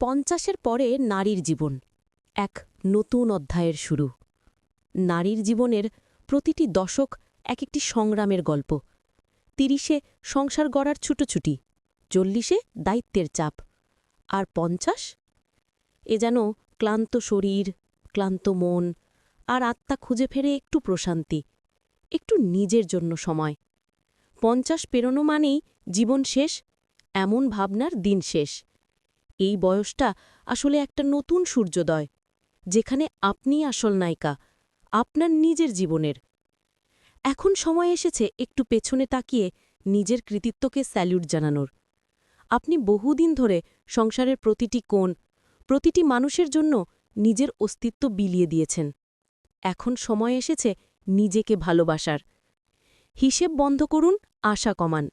৫০-এর পরে নারীর জীবন এক নতুন অধ্যায়ের শুরু। নারীর জীবনের প্রতিটি দশক এক একটি সংগ্রামের গল্প। ৩০-এ সংসার গড়ার ছুটোছুটি, ৪০-এ দায়িত্বের চাপ, আর ৫০ এ যেন ক্লান্ত শরীর, ক্লান্ত মন, আর আত্মা খুঁজে ফেরে একটু প্রশান্তি, একটু নিজের জন্য সময়। ৫০ পেরোনো মানেই জীবন শেষ, এমন ভাবনার দিন শেষ। এই বয়সটা আসলে একটা নতুন সূর্যোদয়, যেখানে আপনি আসল নায়িকা, আপনার নিজের জীবনের। এখন সময় এসেছে একটু পেছনে তাকিয়ে নিজের কৃতিত্বকে স্যালুট জানানোর। আপনি বহুদিন ধরে সংসারের প্রতিটি কোণ, প্রতিটি মানুষের জন্য নিজের অস্তিত্ব বিলিয়ে দিয়েছেন। এখন সময় এসেছে নিজেকে ভালোবাসার। হিসেব বন্ধ করুন, আশা কমান।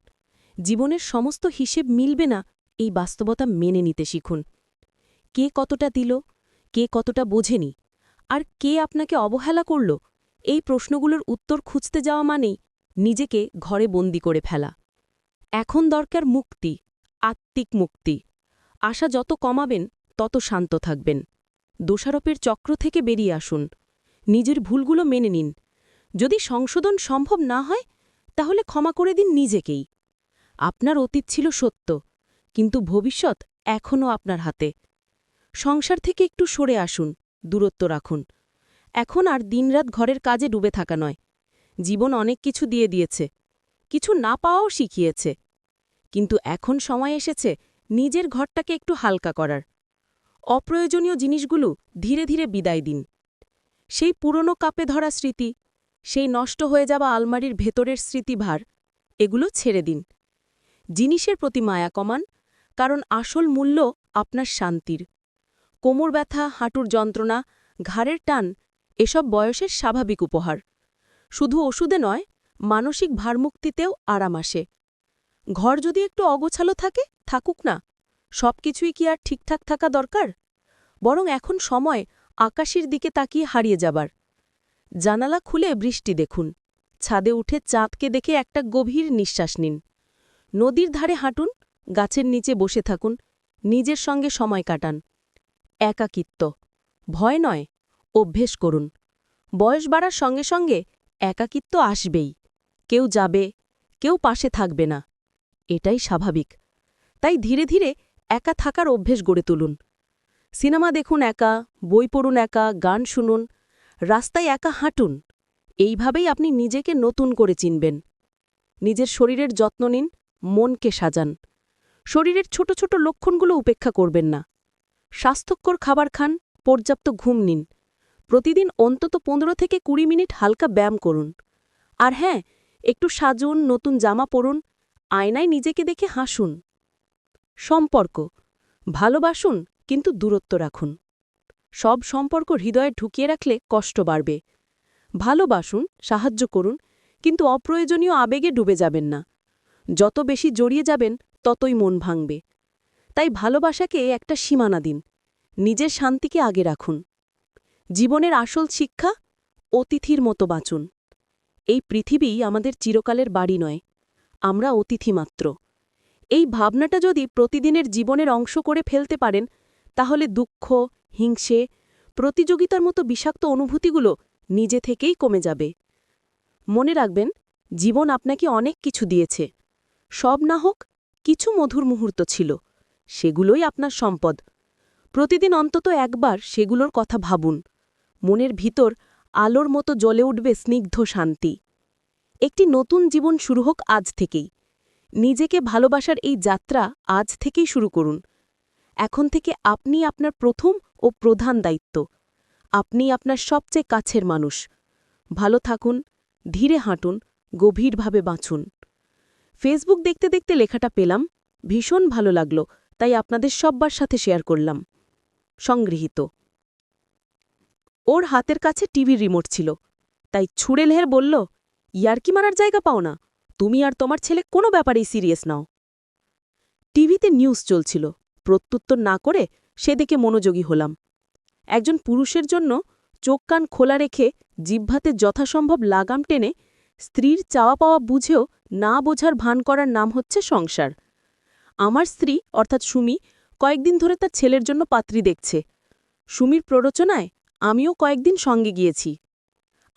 জীবনের সমস্ত হিসেব মিলবে না, এই বাস্তবতা মেনে নিতে শিখুন। কে কতটা দিল, কে কতটা বোঝেনি, আর কে আপনাকে অবহেলা করল, এই প্রশ্নগুলোর উত্তর খুঁজতে যাওয়া মানেই নিজেকে ঘরে বন্দি করে ফেলা। এখন দরকার মুক্তি, আত্মিক মুক্তি। আশা যত কমাবেন তত শান্ত থাকবেন। দোষারোপের চক্র থেকে বেরিয়ে আসুন। নিজের ভুলগুলো মেনে নিন। যদি সংশোধন সম্ভব না হয়, তাহলে ক্ষমা করে দিন নিজেকেই। আপনার অতীত ছিল সত্য, কিন্তু ভবিষ্যৎ এখনও আপনার হাতে। সংসার থেকে একটু সরে আসুন, দূরত্ব রাখুন। এখন আর দিনরাত ঘরের কাজে ডুবে থাকা নয়। জীবন অনেক কিছু দিয়ে দিয়েছে, কিছু না পাওয়াও শিখিয়েছে। কিন্তু এখন সময় এসেছে নিজের ঘরটাকে একটু হালকা করার। অপ্রয়োজনীয় জিনিসগুলো ধীরে ধীরে বিদায় দিন। সেই পুরনো কাপে ধরা স্মৃতি, সেই নষ্ট হয়ে যাওয়া আলমারির ভেতরের স্মৃতিভার, এগুলো ছেড়ে দিন। জিনিসের প্রতি মায়া কমান, কারণ আসল মূল্য আপনার শান্তির। কোমর ব্যথা, হাঁটুর যন্ত্রণা, ঘাড়ের টান, এসব বয়সের স্বাভাবিক উপহার। শুধু ওষুধে নয়, মানসিক ভারমুক্তিতেও আরাম আসে। ঘর যদি একটু অগোছালো থাকে, থাকুক না। সবকিছুই কি আর ঠিকঠাক থাকা দরকার? বরং এখন সময় আকাশের দিকে তাকিয়ে হারিয়ে যাবার। জানালা খুলে বৃষ্টি দেখুন, ছাদে উঠে চাঁদকে দেখে একটা গভীর নিঃশ্বাস নিন। নদীর ধারে হাঁটুন, গাছের নিচে বসে থাকুন, নিজের সঙ্গে সময় কাটান। একাকিত্ব ভয় নয়, অভ্যেস করুন। বয়স বাড়ার সঙ্গে সঙ্গে একাকিত্ব আসবেই। কেউ যাবে, কেউ পাশে থাকবে না, এটাই স্বাভাবিক। তাই ধীরে ধীরে একা থাকার অভ্যেস গড়ে তুলুন। সিনেমা দেখুন একা, বই পড়ুন একা, গান শুনুন, রাস্তায় একা হাঁটুন। এইভাবেই আপনি নিজেকে নতুন করে চিনবেন। নিজের শরীরের যত্ন নিন, মনকে সাজান। শরীরের ছোট ছোট লক্ষণগুলো উপেক্ষা করবেন না। স্বাস্থ্যকর খাবার খান, পর্যাপ্ত ঘুম নিন। প্রতিদিন অন্তত ১৫ থেকে ২০ মিনিট হালকা ব্যায়াম করুন। আর হ্যাঁ, একটু সাজুন, নতুন জামা পরুন, আয়নায় নিজেকে দেখে হাসুন। সম্পর্ক ভালোবাসুন, কিন্তু দূরত্ব রাখুন। সব সম্পর্ক হৃদয়ে ঢুকিয়ে রাখলে কষ্ট বাড়বে। ভালোবাসুন, সাহায্য করুন, কিন্তু অপ্রয়োজনীয় আবেগে ডুবে যাবেন না। যত বেশি জড়িয়ে যাবেন, ততই মন ভাঙবে। তাই ভালোবাসাকে একটা সীমানা দিন, নিজের শান্তিকে আগে রাখুন। জীবনের আসল শিক্ষা, অতিথির মতো বাঁচুন। এই পৃথিবী আমাদের চিরকালের বাড়ি নয়, আমরা অতিথি মাত্র। এই ভাবনাটা যদি প্রতিদিনের জীবনের অংশ করে ফেলতে পারেন, তাহলে দুঃখ, হিংসে, প্রতিযোগিতার মতো বিষাক্ত অনুভূতিগুলো নিজে থেকেই কমে যাবে। মনে রাখবেন, জীবন আপনাকে অনেক কিছু দিয়েছে। সব না হোক, কিছু মধুর মুহূর্ত ছিল, সেগুলোই আপনার সম্পদ। প্রতিদিন অন্তত একবার সেগুলোর কথা ভাবুন। মনের ভিতর আলোর মতো জ্বলে উঠবে স্নিগ্ধ শান্তি। একটি নতুন জীবন শুরু হোক আজ থেকেই। নিজেকে ভালোবাসার এই যাত্রা আজ থেকেই শুরু করুন। এখন থেকে আপনি আপনার প্রথম ও প্রধান দায়িত্ব। আপনি আপনার সবচেয়ে কাছের মানুষ। ভালো থাকুন, ধীরে হাঁটুন, গভীরভাবে বাঁচুন। ফেসবুক দেখতে দেখতে লেখাটা পেলাম, ভীষণ ভালো লাগলো, তাই আপনাদের সব্বার সাথে শেয়ার করলাম। সংগৃহীত। ওর হাতের কাছে টিভির রিমোট ছিল, তাই ছুঁড়ে লেহের বলল, ইয়ার্কি মারার জায়গা পাও না, তুমি আর তোমার ছেলে কোনো ব্যাপারেই সিরিয়াস নাও। টিভিতে নিউজ চলছিল, প্রত্যুত্তর না করে সেদিকে মনোযোগী হলাম। একজন পুরুষের জন্য চোখ কান খোলা রেখে জিহ্বাতে যথাসম্ভব লাগাম টেনে স্ত্রীর চাওয়া পাওয়া বুঝেও না বোঝার ভান করার নাম হচ্ছে সংসার। আমার স্ত্রী অর্থাৎ সুমি কয়েকদিন ধরে তার ছেলের জন্য পাত্রী দেখছে। সুমির প্ররোচনায় আমিও কয়েকদিন সঙ্গে গিয়েছি।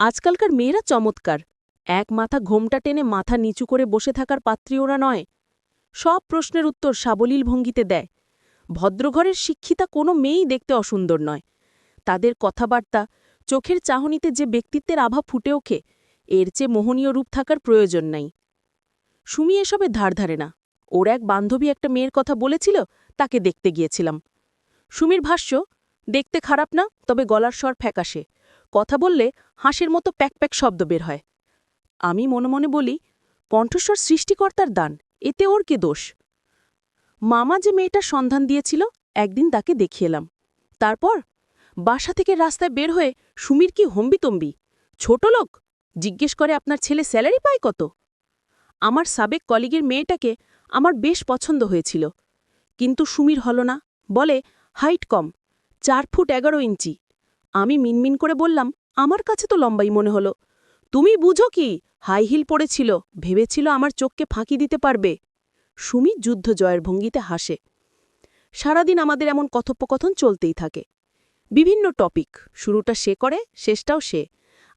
আজকালকার মেয়েরা চমৎকার, এক মাথা ঘোমটা টেনে মাথা নিচু করে বসে থাকার পাত্রী ওরা নয়। সব প্রশ্নের উত্তর সাবলীল ভঙ্গিতে দেয়। ভদ্রঘরের শিক্ষিতা কোনো মেয়েই দেখতে অসুন্দর নয়। তাদের কথাবার্তা, চোখের চাহনিতে যে ব্যক্তিত্বের আভা ফুটে ওঠে, এর চেয়ে মোহনীয় রূপ থাকার প্রয়োজন নাই। সুমি এসবে ধার ধারে না। ওর এক বান্ধবী একটা মেয়ের কথা বলেছিল, তাকে দেখতে গিয়েছিলাম। সুমির ভাষ্য, দেখতে খারাপ না, তবে গলার স্বর ফ্যাকাশে। কথা বললে হাঁসের মতো প্যাক প্যাক শব্দ বের হয়। আমি মনে মনে বলি, কণ্ঠস্বর সৃষ্টিকর্তার দান, এতে ওর কে দোষ? মামা যে মেয়েটার সন্ধান দিয়েছিল, একদিন তাকে দেখিয়ে এলাম। তারপর বাসা থেকে রাস্তায় বের হয়ে সুমির কি হম্বিতম্বি। ছোট লোক জিজ্ঞেস করে, আপনার ছেলে স্যালারি পায় কত? আমার সাবেক কলিগের মেয়েটাকে আমার বেশ পছন্দ হয়েছিল, কিন্তু সুমির হল না। বলে, হাইট কম, 4 ফুট 11 ইঞ্চি। আমি মিনমিন করে বললাম, আমার কাছে তো লম্বাই মনে হলো। তুমি বুঝো কি, হাই হিল পড়েছিল, ভেবেছিল আমার চোখকে ফাঁকি দিতে পারবে। সুমি যুদ্ধ জয়ের ভঙ্গিতে হাসে। সারাদিন আমাদের এমন কথোপকথন চলতেই থাকে। বিভিন্ন টপিক, শুরুটা সে করে, শেষটাও সে।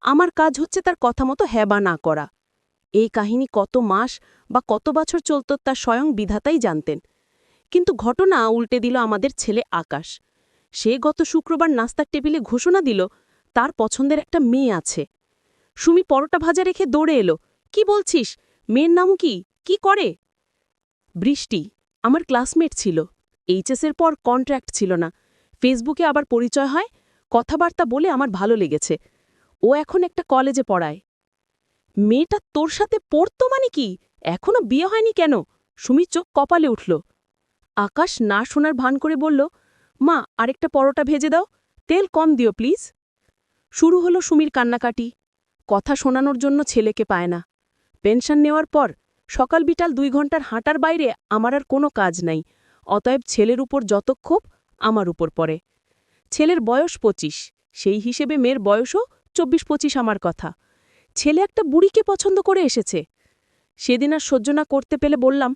আমার কাজ হচ্ছে তার কথা মতো হ্যাঁ বা না করা। এই কাহিনী কত মাস বা কত বছর চলত তা স্বয়ং বিধাতাই জানতেন। কিন্তু ঘটনা উল্টে দিল আমাদের ছেলে আকাশ। সে গত শুক্রবার নাস্তার টেবিলে ঘোষণা দিল, তার পছন্দের একটা মেয়ে আছে। সুমি পরোটা ভাজা রেখে দৌড়ে এলো। কি বলছিস? মেয়ের নাম কি? কি করে? বৃষ্টি আমার ক্লাসমেট ছিল। এইচএসের পর কন্ট্রাক্ট ছিল না। ফেসবুকে আবার পরিচয় হয়, কথাবার্তা বলে আমার ভালো লেগেছে। ও এখন একটা কলেজে পড়ায়। মেয়েটা তোর সাথে পড়তো মানে কি? এখনো বিয়ে হয়নি কেন? সুমি চোখ কপালে উঠল। আকাশ না শোনার ভান করে বলল, মা, আরেকটা পরোটা ভেজে দাও, তেল কম দিও প্লিজ। শুরু হলো সুমির কান্নাকাটি। কথা শোনানোর জন্য ছেলেকে পায় না। পেনশন নেওয়ার পর সকাল বিকাল 2 ঘন্টার হাঁটার বাইরে আমার আর কোনো কাজ নাই। অতএব ছেলের উপর যত ক্ষোভ আমার উপর পড়ে। ছেলের বয়স 25, সেই হিসেবে মেয়ের বয়সও 24-25 আমার কথা। ছেলে একটা বুড়িকে পছন্দ করে এসেছে। সেদিন আর সহ্য না করতে পেলে বললাম,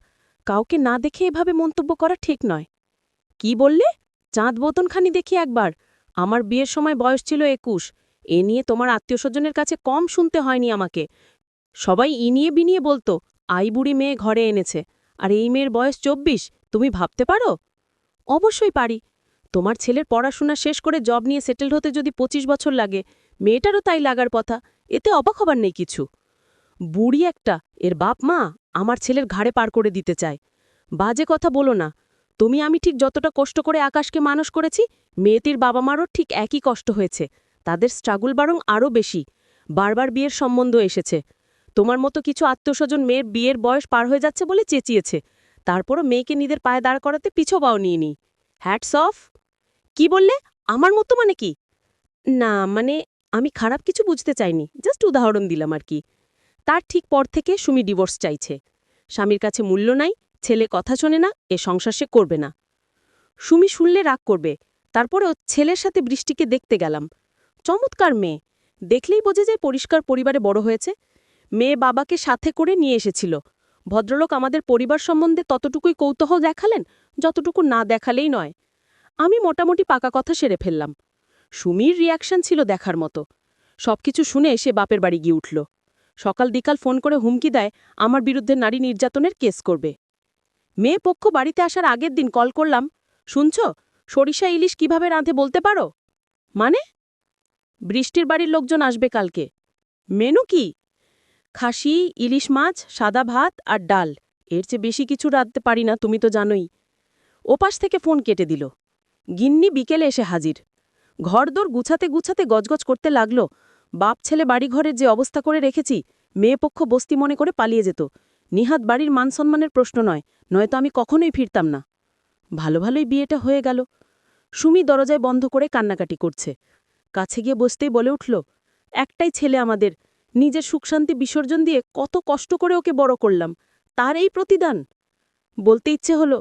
কাউকে না দেখে এভাবে মন্তব্য করা ঠিক নয়। কি বললে? চাঁদ বোতনখানি দেখি একবার। আমার বিয়ের সময় বয়স ছিল 21। এ নিয়ে তোমার আত্মীয়স্বজনের কাছে কম শুনতে হয়নি আমাকে। সবাই ইনিয়ে বিনিয়ে বলতো, আই বুড়ি মেয়ে ঘরে এনেছে, আর এই মেয়ের বয়স 24, তুমি ভাবতে পারো? অবশ্যই পারি। তোমার ছেলের পড়াশোনা শেষ করে জব নিয়ে সেটেলড হতে যদি 25 বছর লাগে, মেয়েটারও তাই লাগার কথা। এতে অবাক হবার নেই কিছু। বুড়ি একটা, এর বাপ মা আমার ছেলের ঘাড়ে পার করে দিতে চায়। বাজে কথা বলো না। আমি ঠিক যতটা কষ্ট করে আকাশকে মানুষ করেছি, মেয়েটির বাবা মারও ঠিক একই কষ্ট হয়েছে। তাদের স্ট্রাগল বরং আরও বেশি। বারবার বিয়ের সম্বন্ধ এসেছে। তোমার মতো কিছু আত্মীয়স্বজন মেয়ের বিয়ের বয়স পার হয়ে যাচ্ছে বলে চেঁচিয়েছে। তারপরও মেয়েকে নিজের পায়ে দাঁড় করাতে পিছপাও নিয়ে হ্যাটস অফ। কি বললে? আমার মতো মানে কি? না মানে, আমি খারাপ কিছু বুঝতে চাইনি, জাস্ট উদাহরণ দিলাম আর কি। তার ঠিক পর থেকে সুমি ডিভোর্স চাইছে। স্বামীর কাছে মূল্য নাই, ছেলে কথা শোনে না, এ সংসার সে করবে না। সুমি শুনলে রাগ করবে। তারপরেও ছেলের সাথে বৃষ্টিকে দেখতে গেলাম। চমৎকার মেয়ে, দেখলেই বোঝা যায় পরিষ্কার পরিবারে বড় হয়েছে। মেয়ে বাবাকে সাথে করে নিয়ে এসেছিল। ভদ্রলোক আমাদের পরিবার সম্বন্ধে ততটুকুই কৌতূহল দেখালেন, যতটুকু না দেখালেই নয়। আমি মোটামুটি পাকা কথা সেরে ফেললাম। সুমির রিয়াকশন ছিল দেখার মতো। সবকিছু শুনে সে বাপের বাড়ি গিয়ে উঠল। সকাল বিকাল ফোন করে হুমকি দেয়, আমার বিরুদ্ধে নারী নির্যাতনের কেস করবে। মেয়ে পক্ষ বাড়িতে আসার আগের দিন কল করলাম, শুনছ, সরিষা ইলিশ কিভাবে রাঁধে বলতে পারো? মানে? বৃষ্টির বাড়ির লোকজন আসবে কালকে। মেনু কি? খাসি, ইলিশ মাছ, সাদা ভাত আর ডাল। এর চেয়ে বেশি কিছু রাঁধতে পারি না, তুমি তো জানোই। ওপাশ থেকে ফোন কেটে দিল। গিন্নি বিকেলে এসে হাজির। ঘরদোর গুছাতে গুছাতে গজগজ করতে লাগল। বাপ ছেলে বাড়িঘরের যে অবস্থা করে রেখেছি, মেয়ে পক্ষ বস্তি মনে করে পালিয়ে যেত। নিহাত বাড়ির মানসম্মানের প্রশ্ন নয়, নয়তো আমি কখনোই ফিরতাম না। ভালো ভালোই বিয়েটা হয়ে গেল। সুমি দরজায় বন্ধ করে কান্নাকাটি করছে। কাছে গিয়ে বসতেই বলে উঠল, একটাই ছেলে আমাদের, নিজের সুখশান্তি বিসর্জন দিয়ে কত কষ্ট করে ওকে বড় করলাম, তার এই প্রতিদান? বলতে ইচ্ছে হলো,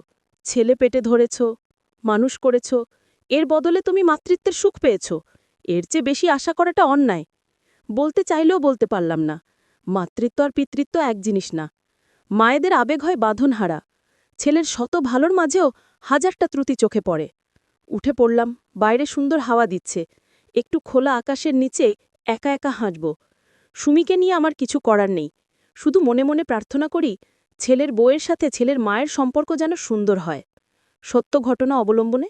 ছেলে পেটে ধরেছ, মানুষ করেছ, এর বদলে তুমি মাতৃত্বের সুখ পেয়েছ, এর চেয়ে বেশি আশা করাটা অন্যায়। বলতে চাইলেও বলতে পারলাম না। মাতৃত্ব আর পিতৃত্ব এক জিনিস না। মায়েদের আবেগ হয় বাঁধনহারা। ছেলের শত ভালোর মাঝেও হাজারটা ত্রুটি চোখে পড়ে। উঠে পড়লাম, বাইরে সুন্দর হাওয়া দিচ্ছে, একটু খোলা আকাশের নিচে একা একা হাসব। সুমিকে নিয়ে আমার কিছু করার নেই, শুধু মনে মনে প্রার্থনা করি ছেলের বউয়ের সাথে ছেলের মায়ের সম্পর্ক যেন সুন্দর হয়, সত্য ঘটনা অবলম্বনে।